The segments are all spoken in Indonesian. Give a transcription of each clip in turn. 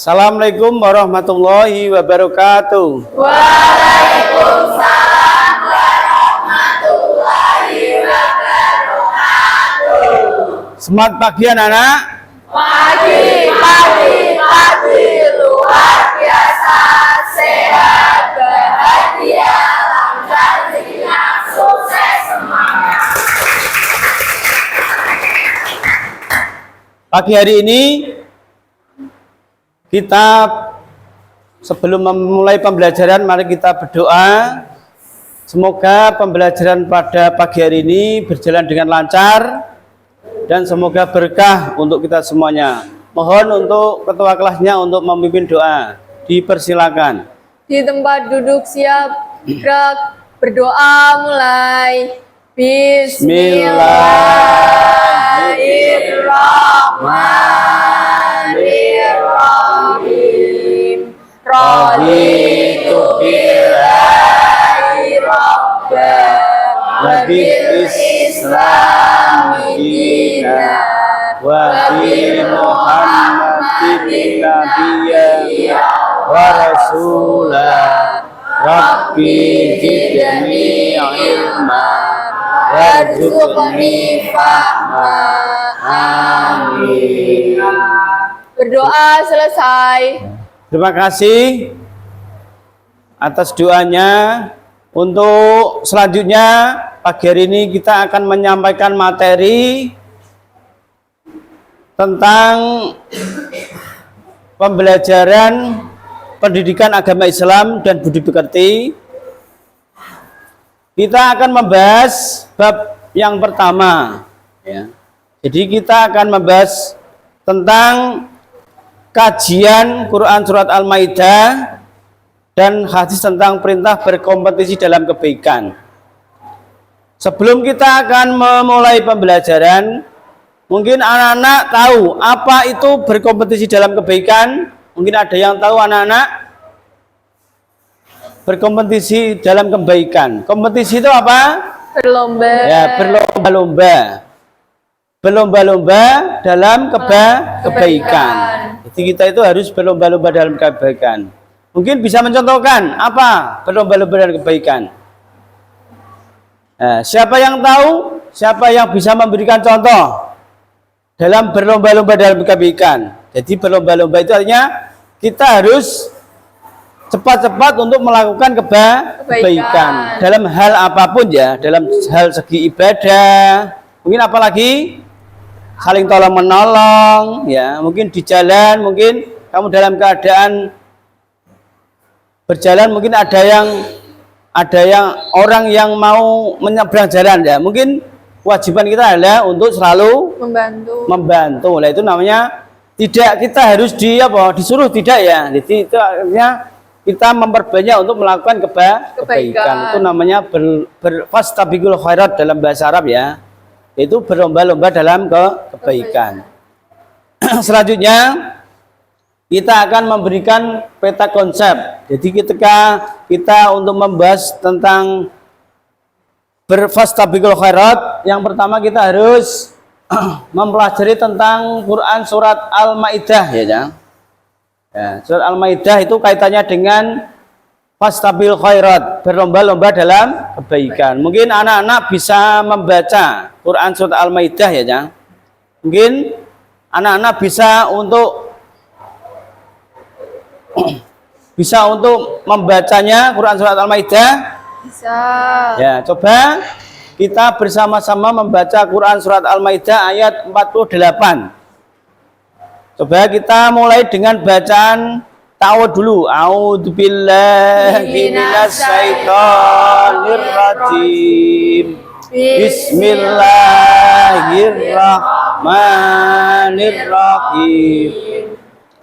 Assalamualaikum warahmatullahi wabarakatuh. Waalaikumsalam warahmatullahi wabarakatuh. Semangat pagi anak-anak. Pagi luar biasa, sehat, bahagia, lancar, ringan, sukses semangat. Pagi hari ini kita sebelum memulai pembelajaran, mari kita berdoa. Semoga pembelajaran pada pagi hari ini berjalan dengan lancar dan semoga berkah untuk kita semuanya. Mohon untuk ketua kelasnya untuk memimpin doa. Dipersilakan. Di tempat duduk siap, gerak, berdoa mulai. Bismillahirrahmanirrahim. Raditu billahi rabban wa bil islami dinan wa bi Muhammadin nabiyya wa rasulah. Rabbi zidni ilma warzuqni fahma. Amin. Berdoa selesai. Terima kasih atas doanya. Untuk selanjutnya pagi hari ini kita akan menyampaikan materi tentang pembelajaran pendidikan agama Islam dan budi pekerti. Kita akan membahas bab yang pertama, ya. Jadi kita akan membahas tentang kajian Quran Surat Al-Maidah dan hadis tentang perintah berkompetisi dalam kebaikan. Sebelum kita akan memulai pembelajaran, mungkin anak-anak tahu apa itu berkompetisi dalam kebaikan? Mungkin ada yang tahu anak-anak? Berkompetisi dalam kebaikan. Kompetisi itu apa? Berlomba. Ya, berlomba-lomba. Berlomba-lomba dalam kebaikan. Jadi kita itu harus berlomba-lomba dalam kebaikan. Mungkin bisa mencontohkan apa berlomba-lomba dalam kebaikan? Nah, siapa yang tahu? Siapa yang bisa memberikan contoh dalam berlomba-lomba dalam kebaikan? Jadi berlomba-lomba itu artinya kita harus cepat-cepat untuk melakukan kebaikan dalam hal apapun, ya, dalam hal segi ibadah. Mungkin apalagi saling tolong menolong, ya, mungkin di jalan, mungkin kamu dalam keadaan berjalan, mungkin ada yang orang yang mau menyeberang jalan, ya, mungkin kewajiban kita adalah untuk selalu membantu. Nah, itu namanya tidak kita harus disuruh, tidak, ya. Jadi itu artinya kita memperbanyak untuk melakukan kebaikan. Itu namanya fastabiqul khairat dalam bahasa Arab, ya. Itu berlomba-lomba dalam kebaikan. Selanjutnya kita akan memberikan peta konsep. Jadi ketika kita untuk membahas tentang berfastabiqul khairat, yang pertama kita harus mempelajari tentang Quran Surat Al-Maidah, ya. Surat Al-Maidah itu kaitannya dengan fastabiqul khairat, berlomba-lomba dalam kebaikan. Mungkin anak-anak bisa membaca Quran Surat Al-Maidah, ya. Mungkin anak-anak bisa untuk membacanya Quran Surat Al-Maidah. Bisa. Ya, coba kita bersama-sama membaca Quran Surat Al-Maidah ayat 48. Coba kita mulai dengan bacaan ta'awud dulu. A'udzubillahi minasyaitonirrajim. Bismillahirrahmanirrahim.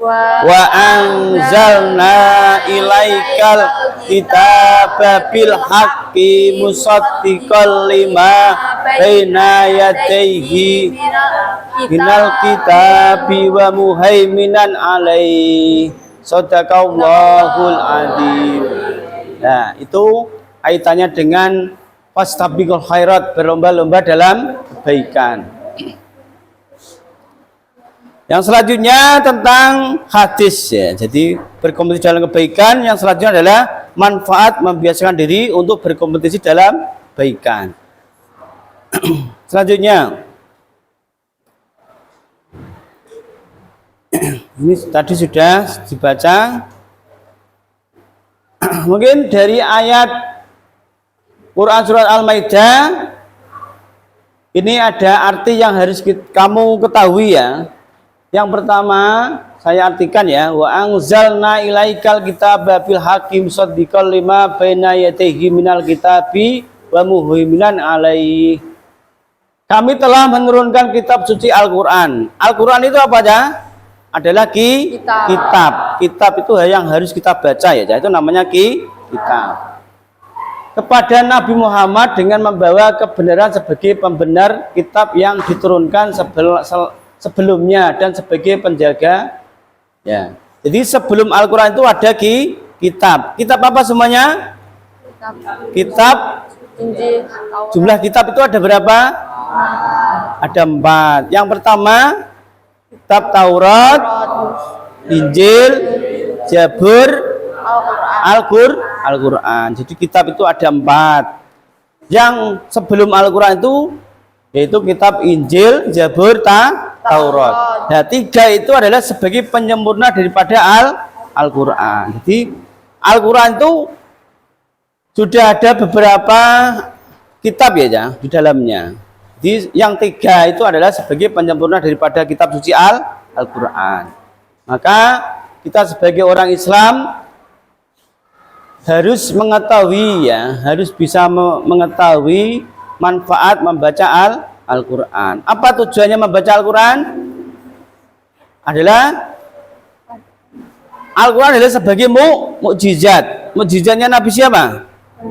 Wa anzalna ilaikal kitaba bil haqqi musaddiqal lima baina yadayhi minal kitabi wa muhaiminan alaihi. Shadaqallahul adzim. Nah, itu kaitannya dengan fastabiqul khairat, berlomba-lomba dalam kebaikan. Yang selanjutnya tentang hadis ya. Jadi berkompetisi dalam kebaikan. Yang selanjutnya adalah manfaat membiasakan diri untuk berkompetisi dalam kebaikan. Selanjutnya ini tadi sudah dibaca. Mungkin dari ayat Quran surat Al-Maidah ini ada arti yang harus kamu ketahui ya. Yang pertama saya artikan ya, wa anzalna ilaikal kitaba bil haqqi musaddiqal lima baina yadayhi minal kitabi wa muhaiminan alaihi. Kami telah menurunkan kitab suci Al-Qur'an. Al-Qur'an itu apa aja? Adalah kitab. Kitab itu yang harus kita baca ya. Itu namanya kitab. Kepada Nabi Muhammad dengan membawa kebenaran sebagai pembenar kitab yang diturunkan sebelumnya dan sebagai penjaga ya. Jadi sebelum Al-Qur'an itu ada kitab. Kitab apa semuanya? Kitab. Injil. Jumlah kitab itu ada berapa? Ada 4. Yang pertama kitab Taurat, Injil, Zabur, Al-Qur'an. Jadi kitab itu ada 4. Yang sebelum Al-Qur'an itu yaitu kitab Injil, Zabur, Taurat. Nah, 3 itu adalah sebagai penyempurna daripada Al-Qur'an. Jadi Al-Qur'an itu sudah ada beberapa kitab ya di dalamnya. Jadi yang 3 itu adalah sebagai penyempurna daripada kitab suci Al-Qur'an. Maka kita sebagai orang Islam harus mengetahui ya, harus bisa mengetahui manfaat membaca Al-Qur'an. Apa tujuannya membaca Al-Qur'an? Al-Qur'an adalah sebagai mukjizat. Mukjizatnya Nabi siapa?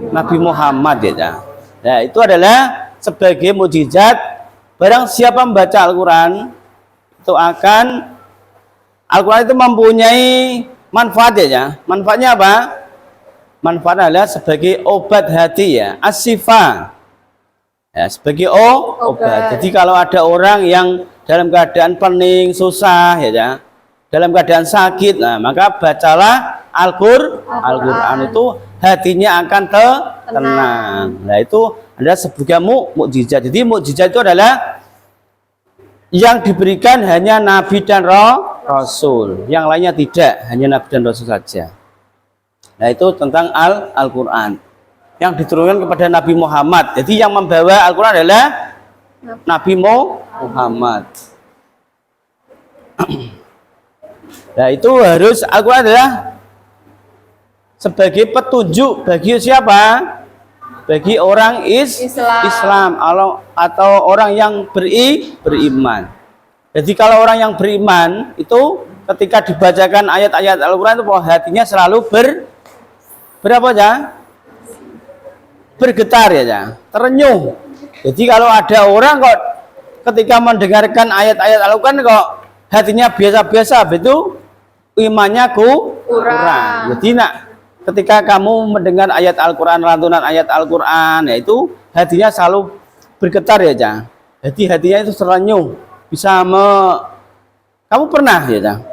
Nabi Muhammad ya. Nah, itu adalah sebagai mukjizat. Barang siapa membaca Al-Qur'an itu akan Al-Qur'an itu mempunyai manfaat ya. Manfaatnya apa? Manfaatnya adalah sebagai obat hati ya, as-sifa. Ya, sebagai obat. Jadi kalau ada orang yang dalam keadaan pening, susah ya, dalam keadaan sakit, nah maka bacalah Al-Qur'an itu hatinya akan tenang. Nah, itu adalah sebagai mukjizat. Jadi mukjizat itu adalah yang diberikan hanya nabi dan rasul, yang lainnya tidak, hanya nabi dan rasul saja. Nah, itu tentang Al-Qur'an yang diturunkan kepada Nabi Muhammad. Jadi yang membawa Al-Qur'an adalah Nabi Muhammad. Nah, itu harus Al-Qur'an adalah sebagai petunjuk bagi siapa? Bagi orang Islam atau orang yang beriman. Jadi kalau orang yang beriman itu ketika dibacakan ayat-ayat Al-Qur'an itu hatinya selalu berapa ya? Bergetar ya, terenyuh. Jadi kalau ada orang kok ketika mendengarkan ayat-ayat Al-Qur'an kok hatinya biasa-biasa, itu imannya kurang. Jadi ketika kamu mendengar ayat Al-Qur'an, lantunan ayat Al-Qur'an, yaitu hatinya selalu bergetar ya. Jadi hatinya itu terenyuh, bisa kamu pernah ya?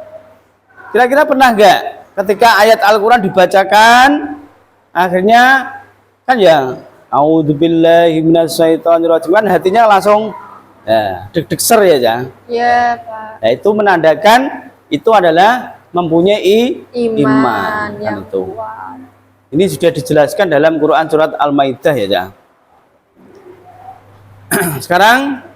Kira-kira pernah enggak ketika ayat Al-Qur'an dibacakan akhirnya kan ya, a'udzubillahi minasyaitonirrajim, kan hatinya langsung ya, deg-deg ser ya. Iya, Pak. Nah, itu menandakan itu adalah mempunyai iman kan itu. Kuat. Ini sudah dijelaskan dalam Quran surat Al-Maidah ya. Sekarang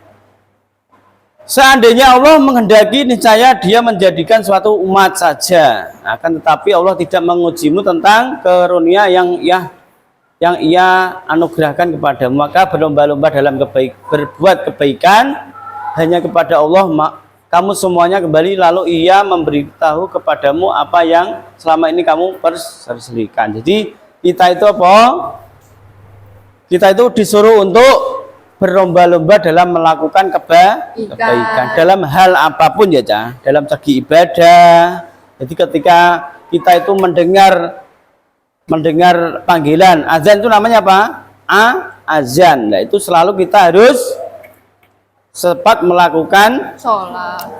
seandainya Allah menghendaki niscaya Dia menjadikan suatu umat saja. Akan tetapi Allah tidak mengujimu tentang karunia yang Ia anugerahkan kepadamu, maka berlomba-lomba dalam berbuat kebaikan hanya kepada Allah. Kamu semuanya kembali, lalu Ia memberitahu kepadamu apa yang selama ini kamu perselisihkan. Jadi kita itu apa? Kita itu disuruh untuk berlomba-lomba dalam melakukan kebaikan dalam hal apapun ya, dalam segi ibadah. Jadi ketika kita itu mendengar panggilan azan itu namanya apa? Azan. Nah, itu selalu kita harus cepat melakukan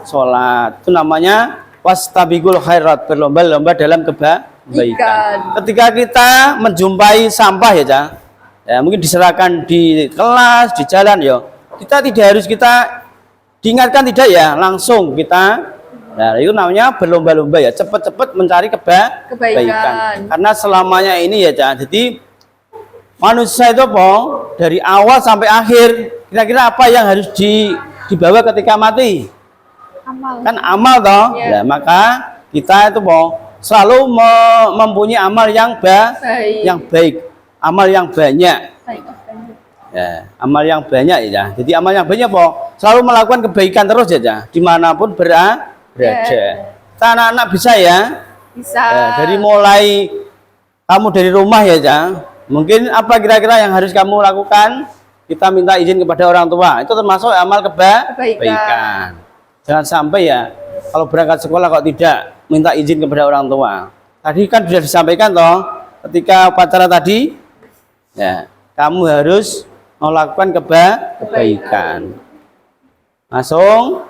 sholat. Itu namanya wastabiqul khairat, berlomba-lomba dalam kebaikan. Ketika kita menjumpai sampah ya, Cak, ya mungkin diserahkan di kelas, di jalan ya, kita tidak harus kita diingatkan, tidak ya, langsung kita. Nah, itu namanya berlomba-lomba ya, cepat-cepat mencari kebaikan. Karena selamanya ini ya, Cak, jadi manusia itu apa? Dari awal sampai akhir, kira-kira apa yang harus dibawa ketika mati? Kan amal toh. Nah, maka kita itu selalu mempunyai amal yang baik, amal yang banyak. Ya, amal yang banyak ya. Jadi amal yang banyak selalu melakukan kebaikan terus ya, dimanapun berada. Kita anak-anak bisa ya. Ya, dari mulai kamu dari rumah ya, mungkin apa kira-kira yang harus kamu lakukan? Kita minta izin kepada orang tua. Itu termasuk amal kebaikan. Jangan sampai ya kalau berangkat sekolah kok tidak minta izin kepada orang tua. Tadi kan sudah disampaikan toh ketika upacara tadi ya, kamu harus melakukan kebaikan. Langsung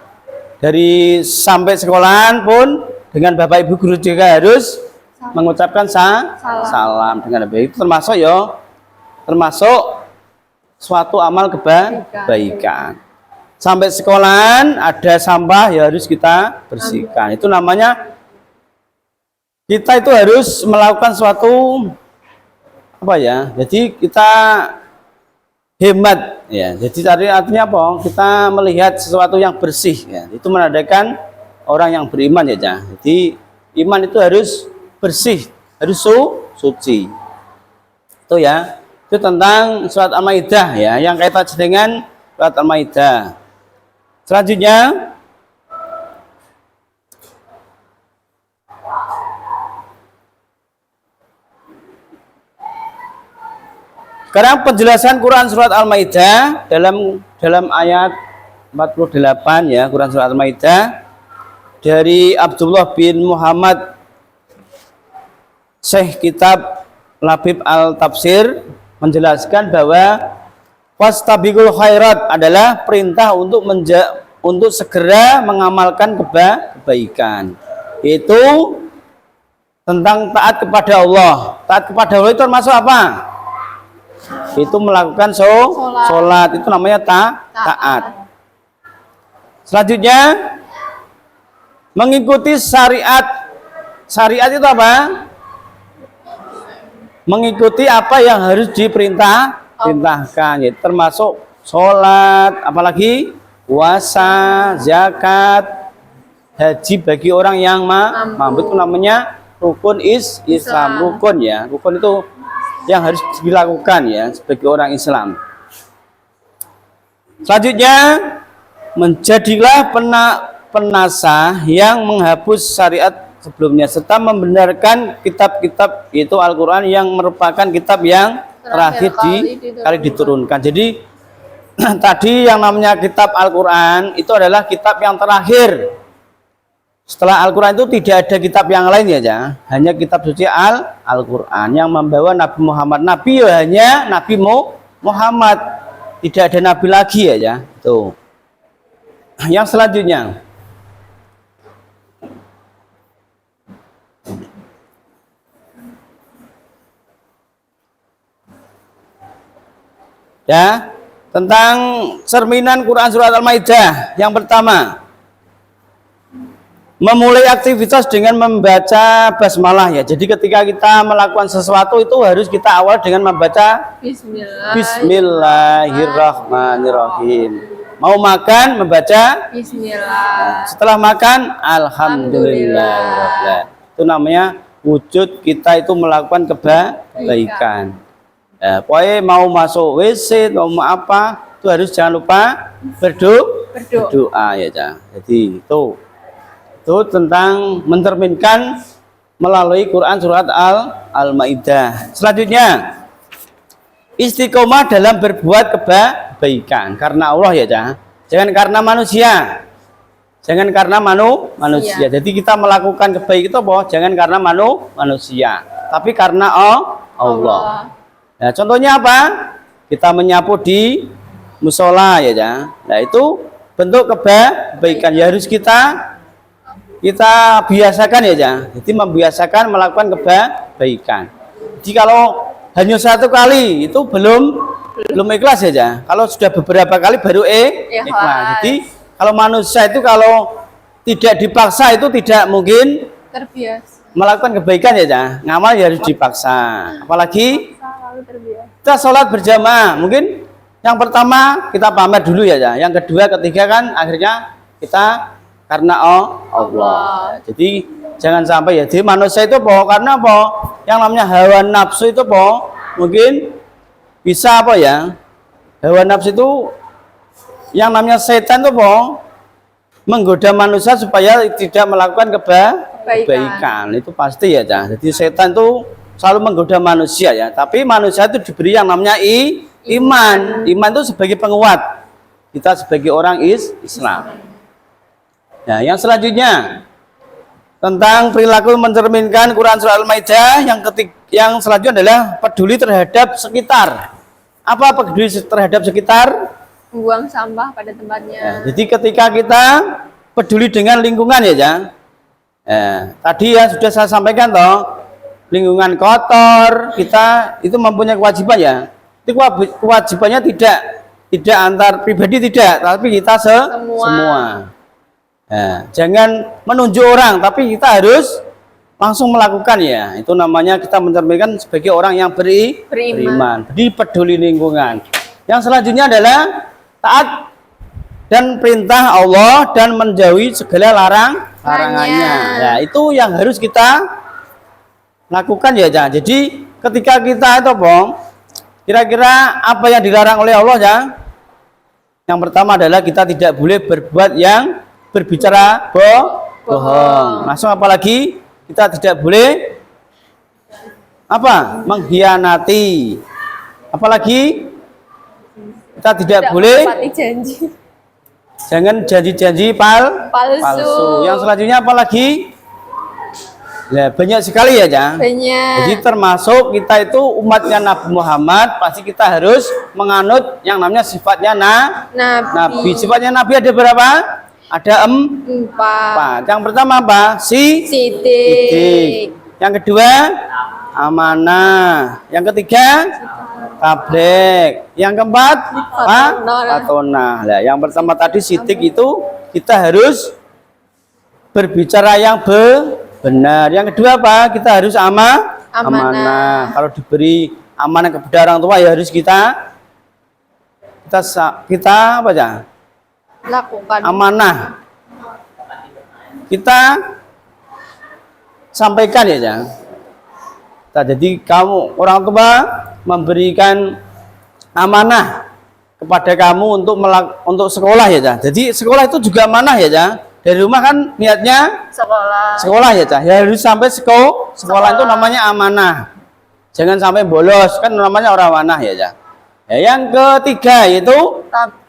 dari sampai sekolahan pun dengan Bapak Ibu guru juga harus mengucapkan salam dengan baik. Itu termasuk suatu amal kebaikan. Sampai sekolahan ada sampah ya harus kita bersihkan. Itu namanya kita itu harus melakukan suatu apa ya? Jadi kita hemat ya. Jadi artinya apa? Kita melihat sesuatu yang bersih ya. Itu menandakan orang yang beriman ya, Cak. Jadi iman itu harus bersih, harus suci. Itu ya. Itu tentang surat Al-Maidah ya, yang kaitan dengan surat Al-Maidah. Selanjutnya sekarang penjelasan Quran surat Al-Maidah dalam ayat 48 ya, Quran surat Al-Maidah dari Abdullah bin Muhammad Syekh Kitab Labib Al-Tafsir menjelaskan bahwa wastabiqul khairat adalah perintah untuk segera mengamalkan kebaikan. Itu tentang taat kepada Allah. Taat kepada Allah itu termasuk apa? Itu melakukan sholat. Itu namanya taat. Selanjutnya mengikuti syariat. Syariat itu apa? Mengikuti apa yang harus diperintahkan, ya, termasuk sholat, apalagi puasa, zakat, haji bagi orang yang mampu. Itu namanya rukun Islam. Rukun ya, rukun itu yang harus dilakukan ya sebagai orang Islam. Selanjutnya menjadilah penasah yang menghapus syariat sebelumnya serta membenarkan kitab-kitab itu Al-Quran yang merupakan kitab yang terakhir kali diturunkan. Jadi tadi yang namanya kitab Al-Quran itu adalah kitab yang terakhir. Setelah Al-Quran itu tidak ada kitab yang lain ya, hanya kitab suci Al-Quran yang membawa Nabi Muhammad. Nabi ya hanya Nabi Muhammad, tidak ada nabi lagi ya. Tuh. Yang selanjutnya ya, tentang cerminan Quran surat Al-Maidah. Yang pertama, memulai aktivitas dengan membaca basmalah ya. Jadi ketika kita melakukan sesuatu itu harus kita awal dengan membaca Bismillahirrahmanirrahim. Mau makan membaca Bismillah. Setelah makan Alhamdulillah. Itu namanya wujud kita itu melakukan kebaikan. Pokoknya mau masuk WC, mau apa, itu harus jangan lupa berdoa ya, Cak. Jadi itu tentang mencerminkan melalui Quran surat Al-Maidah. Selanjutnya istiqomah dalam berbuat kebaikan karena Allah ya, Cak. Jangan karena manusia. Jangan karena manusia. Jadi kita melakukan kebaikan itu apa? Jangan karena manusia, tapi karena Allah. Nah, contohnya apa? Kita menyapu di musola ya, nah itu bentuk kebaikan. Ya harus kita biasakan ya, Jang. Jadi membiasakan melakukan kebaikan. Jadi kalau hanya satu kali itu belum ikhlas ya, Jang. Kalau sudah beberapa kali baru ikhlas. Jadi kalau manusia itu kalau tidak dipaksa itu tidak mungkin Terbiasa. melakukan kebaikan ya, Jang. Ngamal ya harus dipaksa. Apalagi Selalu terbiasa. kita sholat berjamaah, mungkin yang pertama kita pamer dulu ya, Jang. Yang kedua, ketiga kan akhirnya kita karena Allah. Jadi jangan sampai ya. Jadi manusia itu karena yang namanya hawa nafsu itu mungkin bisa ya. Hawa nafsu itu yang namanya setan itu menggoda manusia supaya tidak melakukan kebaikan. Itu pasti ya, Jang. Jadi setan itu selalu menggoda manusia ya. Tapi manusia itu diberi yang namanya iman. Iman itu sebagai penguat kita sebagai orang Islam. Nah, yang selanjutnya tentang perilaku mencerminkan Quran surah Al-Maidah, yang selanjutnya adalah peduli terhadap sekitar. Apa peduli terhadap sekitar? Buang sampah pada tempatnya. Nah, jadi ketika kita peduli dengan lingkungan ya, Jang. Tadi ya sudah saya sampaikan lingkungan kotor, kita itu mempunyai kewajiban ya. Itu kewajibannya tidak antar pribadi tidak, tapi kita semua. Nah, jangan menunjuk orang, tapi kita harus langsung melakukan ya. Itu namanya kita mencerminkan sebagai orang yang beriman. Jadi peduli lingkungan. Yang selanjutnya adalah taat dan perintah Allah dan menjauhi segala larangannya. Nah, itu yang harus kita lakukan ya, Jang. Jadi ketika kita itu kira-kira apa yang dilarang oleh Allah, Jang? Yang pertama adalah kita tidak boleh berbuat yang berbicara bohong. Langsung apalagi kita tidak boleh mengkhianati. Apalagi kita tidak boleh janji. Jangan janji-janji palsu. Yang selanjutnya apalagi? Nah, banyak sekali ya, Jang. Banyak. Jadi termasuk kita itu umatnya Nabi Muhammad, pasti kita harus menganut yang namanya sifatnya Nabi. Sifatnya Nabi ada berapa? Ada 4. Yang pertama apa? Sidik. Yang kedua amanah. Yang ketiga tabligh. Yang keempat fatonah. Nah, yang pertama tadi sidik itu kita harus berbicara yang benar. Yang kedua apa? Kita harus amanah. Kalau diberi amanah kepada orang tua ya harus kita apa ya? Lakukan Amanah. Kita sampaikan ya, Jang. Nah, jadi kamu orang tua memberikan amanah kepada kamu untuk sekolah ya, Jang. Jadi sekolah itu juga amanah ya, Jang. Dari rumah kan niatnya sekolah ya, Jang. Ya harus sampai sekolah itu namanya amanah. Jangan sampai bolos, kan namanya orang amanah ya, Jang. Ya, yang ketiga yaitu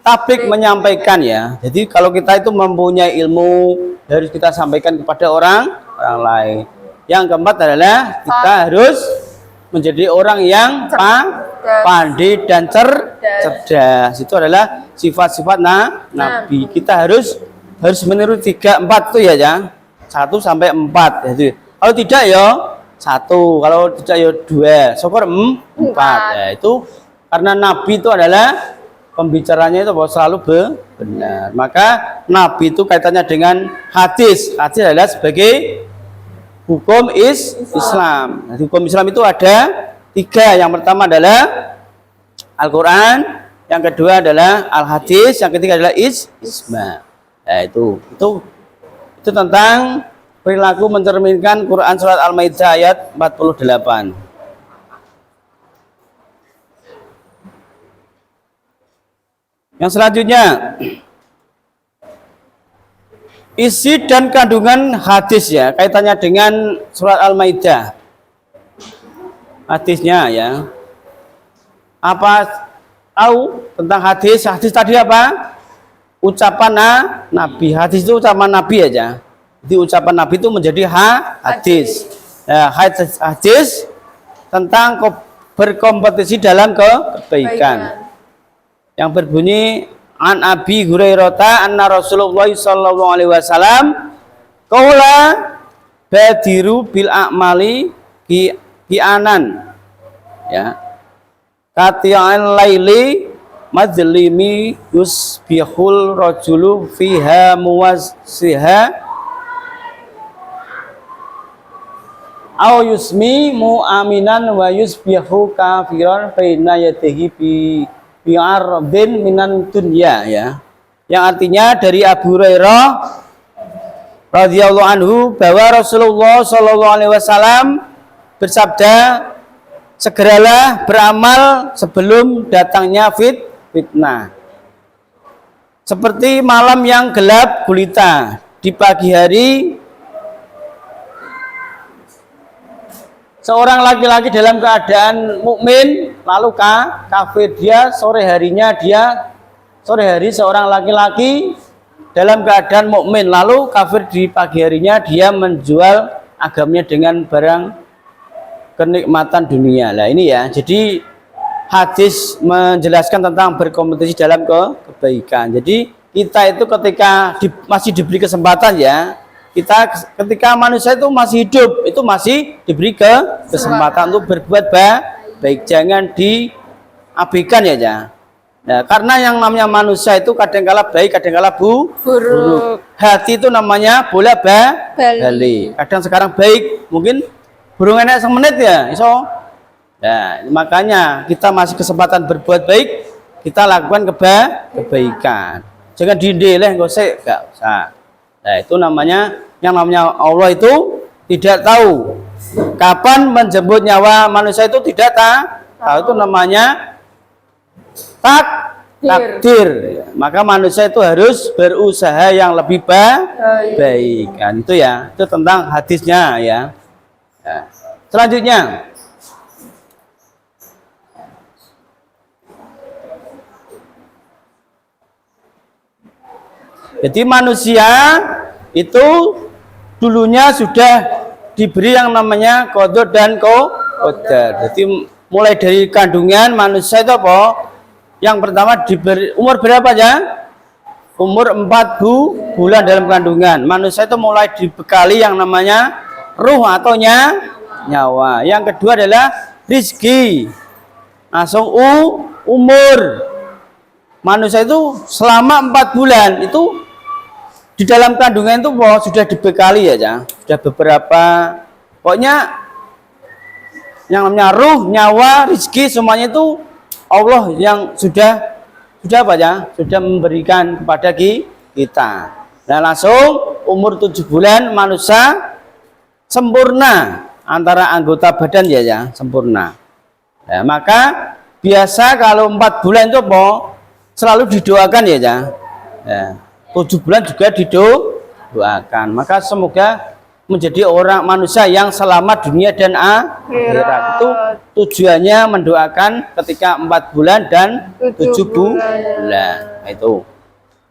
tabligh, menyampaikan ya. Jadi kalau kita itu mempunyai ilmu harus kita sampaikan kepada orang lain. Yang keempat adalah kita harus menjadi orang yang pandai dan cerdas. Itu adalah sifat-sifat Nabi. Kita harus meniru 3, 4 itu ya, Jang. 1 sampai 4 jadi. Kalau tidak ya 1, kalau tidak ya 2, syukur 4. Ya, itu karena Nabi itu adalah pembicaranya itu selalu benar. Maka Nabi itu kaitannya dengan hadis. Hadis adalah sebagai hukum Islam. Nah, hukum Islam itu ada 3. Yang pertama adalah Al-Quran, yang kedua adalah Al-Hadis, yang ketiga adalah Ijma. Nah, itu tentang perilaku mencerminkan Quran surat Al-Maidah ayat 48. Yang selanjutnya isi dan kandungan hadis ya, kaitannya dengan surat Al-Maidah. Hadisnya ya. Apa tahu tentang hadis? Hadis tadi apa? Ucapan Nabi. Hadis itu ucapan Nabi aja. Jadi ucapan Nabi itu menjadi hadis. Ya, hadis tentang berkompetisi dalam kebaikan. Yang berbunyi an Abi Hurairah anna Rasulullah sallallahu alaihi wasallam qala badiru bil a'mali kianan ya kati'al laili madlimi yusbihul rajulu fiha muwassiha au yusmi mu'aminan wa yusbihu kafiran baina yadihi bi arbin minan dunya ya, yang artinya dari Abu Hurairah radhiyallahu anhu bahwa Rasulullah sallallahu alaihi wasallam bersabda, segeralah beramal sebelum datangnya fitnah. Seperti malam yang gelap gulita, di pagi hari seorang laki-laki dalam keadaan mukmin lalu kafir, dia sore hari seorang laki-laki dalam keadaan mukmin lalu kafir, di pagi harinya dia menjual agamanya dengan barang kenikmatan dunia. Nah ini ya, jadi hadis menjelaskan tentang berkompetisi dalam kebaikan. Jadi kita itu ketika masih diberi kesempatan ya, kita ketika manusia itu masih hidup itu masih diberi kesempatan untuk berbuat baik, jangan diabaikan ya. Nah, karena yang namanya manusia itu kadang-kala baik, kadang-kala buruk. Hati itu namanya boleh balik. Kadang sekarang baik, mungkin burung enak semenit ya, iso. Nah, makanya kita masih kesempatan berbuat baik, kita lakukan kebaikan. Jangan dindeleh, gosek, enggak usah. Nah, itu namanya, yang namanya Allah itu tidak tahu kapan menjemput nyawa manusia, itu tidak tahu. Itu namanya takdir. Maka manusia itu harus berusaha yang lebih baik. Kan itu ya, itu tentang hadisnya ya. Nah, selanjutnya jadi manusia itu dulunya sudah diberi yang namanya qada dan qadar. Jadi mulai dari kandungan manusia itu apa? Yang pertama diberi umur berapa ya? Umur 4 bulan dalam kandungan. Manusia itu mulai dibekali yang namanya ruh atau nyawa. Yang kedua adalah rizki. Langsung umur. Manusia itu selama 4 bulan itu di dalam kandungan itu sudah dibekali ya, sudah beberapa, pokoknya yang namanya ruh, nyawa, rizki semuanya itu Allah yang sudah apa ya, sudah memberikan kepada kita. Nah langsung umur 7 bulan manusia sempurna antara anggota badan ya sempurna. Nah, maka biasa kalau 4 bulan itu selalu didoakan ya. Nah, 7 bulan juga didoakan. Maka semoga menjadi orang manusia yang selamat dunia dan akhirat. Itu tujuannya mendoakan ketika 4 bulan dan 7 bulan. Itu.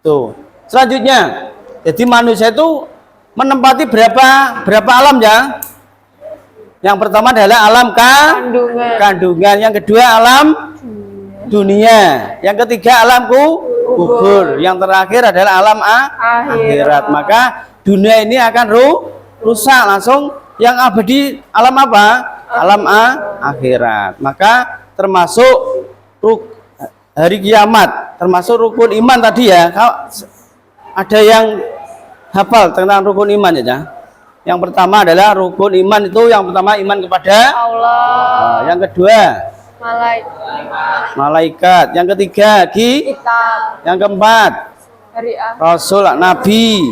Tuh. Selanjutnya, jadi manusia itu menempati berapa alam ya? Yang pertama adalah alam kandungan. Yang kedua alam dunia. Yang ketiga alam kubur. Yang terakhir adalah alam akhirat. Maka dunia ini akan rusak, langsung yang abadi alam apa? Alam akhirat. Maka termasuk hari kiamat, termasuk rukun iman tadi ya. Ada yang hafal tentang rukun iman ya? Yang pertama adalah rukun iman itu, yang pertama iman kepada Allah. Yang kedua malaikat. Yang ketiga kitab. Yang keempat Rasul, Nabi.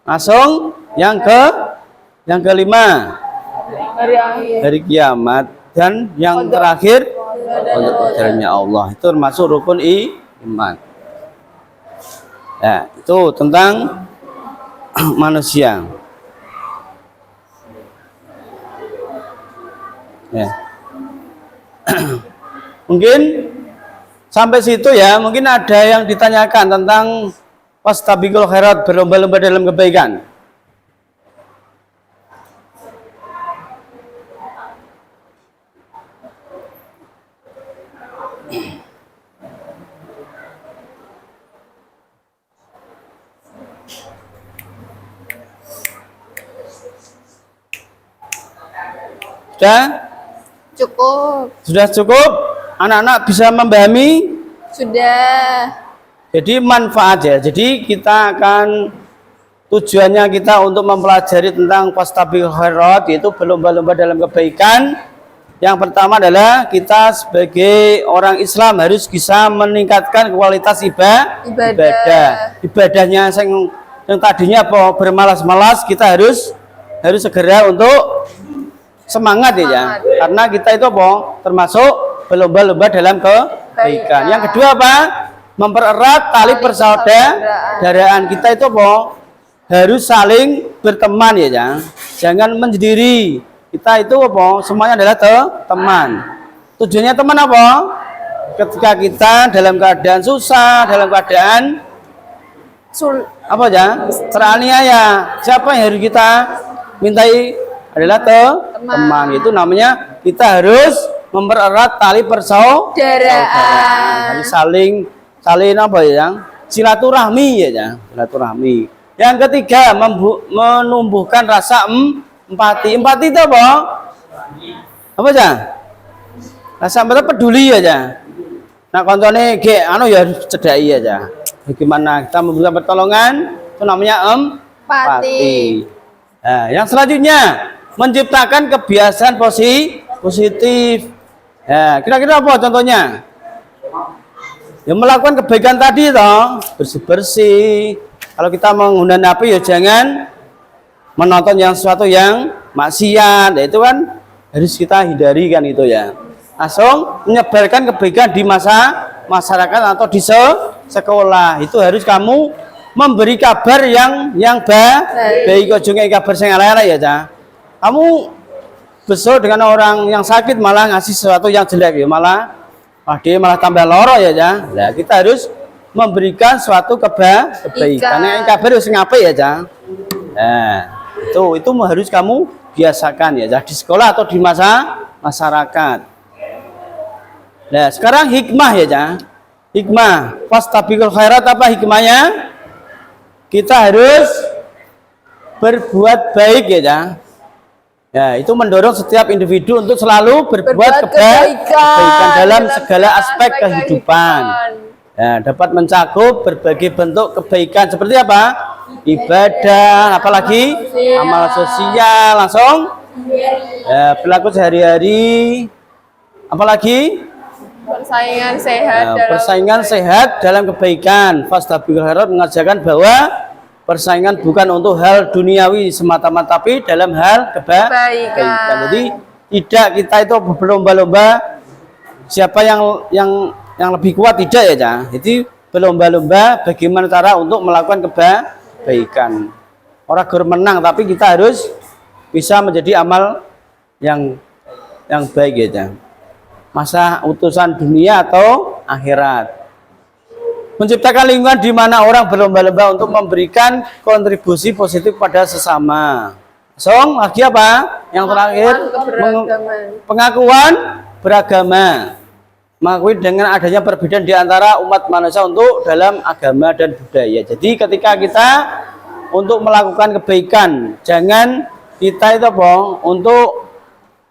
Langsung yang kelima hari kiamat, dan yang terakhir qadarnya Allah. Itu termasuk rukun iman. Nah, itu tentang manusia. Ya. Mungkin sampai situ ya. Mungkin ada yang ditanyakan tentang wastabiqul khairat, berlomba-lomba dalam kebaikan. Sudah cukup? Anak-anak bisa memahami? Sudah. Jadi manfaat ya. Jadi kita akan tujuannya kita untuk mempelajari tentang fastabiqul khairat, yaitu berlomba-lomba dalam kebaikan. Yang pertama adalah kita sebagai orang Islam harus bisa meningkatkan kualitas ibadah. Ibadahnya yang tadinya apa bermalas-malas, kita harus segera untuk semangat ya. Karena kita itu apa? Termasuk berlomba-lomba dalam kebaikan. Yang kedua apa? Mempererat tali persaudaraan. Kita itu apa? Harus saling berteman ya. Jangan menyendiri. Kita itu apa? Semuanya adalah teman. Tujuannya teman apa? Ketika kita dalam keadaan susah, dalam keadaan apa ya? Teraniaya. Siapa yang harus kita mintai? Adalah teman. Itu namanya kita harus mempererat tali persaudaraan. Harus saling apa ya? Silaturahmi ya. Silaturahmi. Yang ketiga, menumbuhkan rasa empati. Empati itu apa? Apa aja? Rasa empati peduli aja. Nah, kontone ge ya cedai aja. Bagaimana kita memberikan pertolongan, itu namanya empati. Nah, yang selanjutnya menciptakan kebiasaan positif. Ya, kira-kira apa contohnya? Ya melakukan kebaikan tadi toh, bersih-bersih. Kalau kita menggunakan HP ya jangan menonton yang sesuatu yang maksiat, ya, itu kan harus kita hindari kan itu ya. Langsung menyebarkan kebaikan di masyarakat atau di sekolah. Itu harus kamu memberi kabar yang baik, ojo kabar sing ala-ala ya, Cah. Kamu besok dengan orang yang sakit malah ngasih sesuatu yang jelek ya, malah dia malah tambah loro ya, Cah. Nah, kita harus memberikan suatu kebaikan. Yang kabar harus ngapain ya, Cah. Nah, itu harus kamu biasakan ya, di sekolah atau di masyarakat. Nah, sekarang hikmah ya, Cah. Hikmah fastabiqul khairat, apa hikmahnya? Kita harus berbuat baik ya, Cah. Ya, itu mendorong setiap individu untuk selalu berbuat kebaikan dalam segala aspek kehidupan. Ya, dapat mencakup berbagai bentuk kebaikan seperti apa? Ibadah, apalagi amal sosial langsung, ya, perilaku sehari-hari, apalagi persaingan sehat dalam kebaikan. Fastabiqul khairat mengajarkan bahwa persaingan bukan untuk hal duniawi semata-mata, tapi dalam hal kebaikan. Jadi tidak kita itu berlomba-lomba siapa yang lebih kuat, tidak ya, Cah. Jadi berlomba-lomba bagaimana cara untuk melakukan kebaikan. Orang gur menang, tapi kita harus bisa menjadi amal yang baik ya, Cah. Masa utusan dunia atau akhirat. Menciptakan lingkungan di mana orang berlomba-lomba untuk memberikan kontribusi positif pada sesama. Lagi apa? Yang terakhir, pengakuan beragama. Mengakui dengan adanya perbedaan di antara umat manusia untuk dalam agama dan budaya. Jadi ketika kita untuk melakukan kebaikan, jangan kita itu apa? Untuk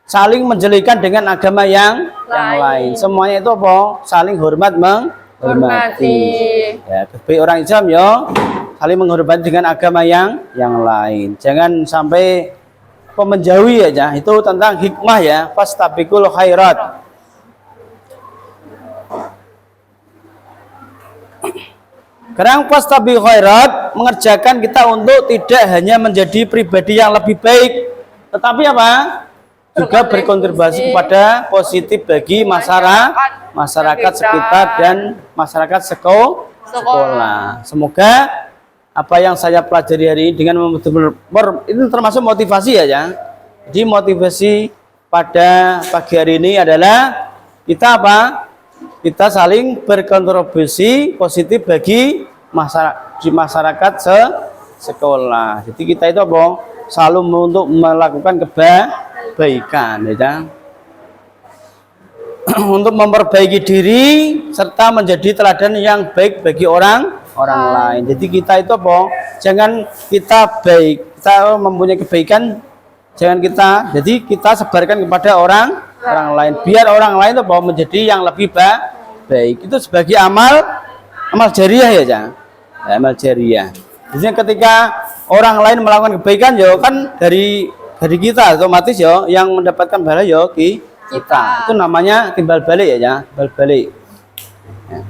saling menjelekan dengan agama yang lain. Semuanya itu apa? Saling menghormati. Ya, sebagai orang Islam ya saling menghormati dengan agama yang lain. Jangan sampai menjauhi aja. Itu tentang hikmah ya. Fastabiqul khairat. Sekarang fastabiqul khairat mengerjakan kita untuk tidak hanya menjadi pribadi yang lebih baik, tetapi apa? Juga berkontribusi kepada positif bagi masyarakat sekitar dan masyarakat sekolah. Semoga apa yang saya pelajari hari ini dengan ini termasuk motivasi ya. Jadi motivasi pada pagi hari ini adalah kita apa? Kita saling berkontribusi positif bagi masyarakat sekolah. Jadi kita itu apa? Selalu untuk melakukan kebaikan, ya. Untuk memperbaiki diri serta menjadi teladan yang baik bagi orang lain. Jadi kita itu apa? Jangan kita baik, kita mempunyai kebaikan, jangan kita. Jadi kita sebarkan kepada orang lain, biar orang lain itu bahwa menjadi yang lebih baik. Itu sebagai amal jariah ya, Cang. Amal jariah. Jadi ketika orang lain melakukan kebaikan ya kan dari kita otomatis ya yang mendapatkan pahala ya kita. Itu namanya timbal balik ya, Cang. Timbal balik. Ya.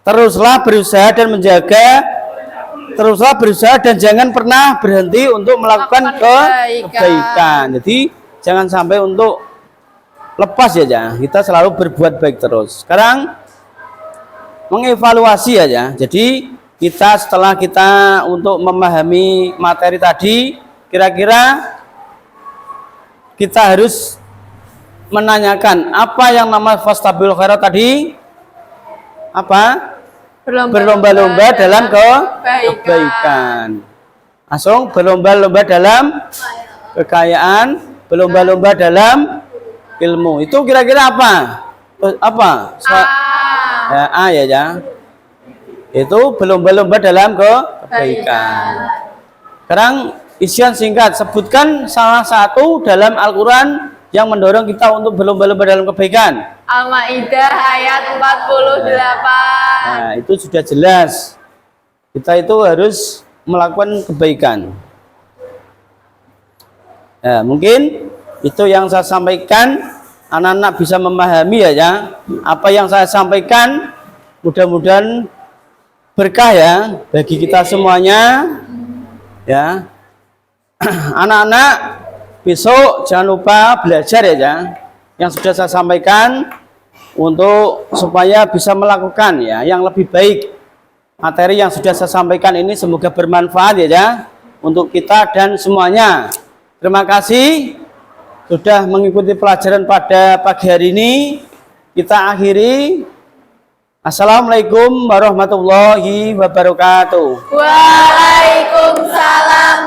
Teruslah berusaha dan jangan pernah berhenti untuk melakukan kebaikan. Jadi jangan sampai untuk lepas ya, kita selalu berbuat baik terus. Sekarang mengevaluasi aja. Jadi setelah kita untuk memahami materi tadi, kira-kira kita harus menanyakan apa yang nama fastabil khairat tadi? Apa? Berlomba-lomba dalam kebaikan. Langsung berlomba-lomba dalam kekayaan, berlomba-lomba dalam ilmu. Itu kira-kira apa? Ya. Itu berlomba-lomba dalam kebaikan. Sekarang isian singkat, sebutkan salah satu dalam Al-Quran yang mendorong kita untuk berlomba-lomba dalam kebaikan. Al-Maidah ayat 48. Nah, itu sudah jelas. Kita itu harus melakukan kebaikan. Nah, mungkin itu yang saya sampaikan, anak-anak bisa memahami ya. Apa yang saya sampaikan mudah-mudahan berkah ya bagi kita semuanya. Ya. Anak-anak besok jangan lupa belajar ya, yang sudah saya sampaikan untuk supaya bisa melakukan ya yang lebih baik. Materi yang sudah saya sampaikan ini semoga bermanfaat ya untuk kita dan semuanya. Terima kasih sudah mengikuti pelajaran pada pagi hari ini. Kita akhiri. Assalamualaikum warahmatullahi wabarakatuh. Waalaikumsalam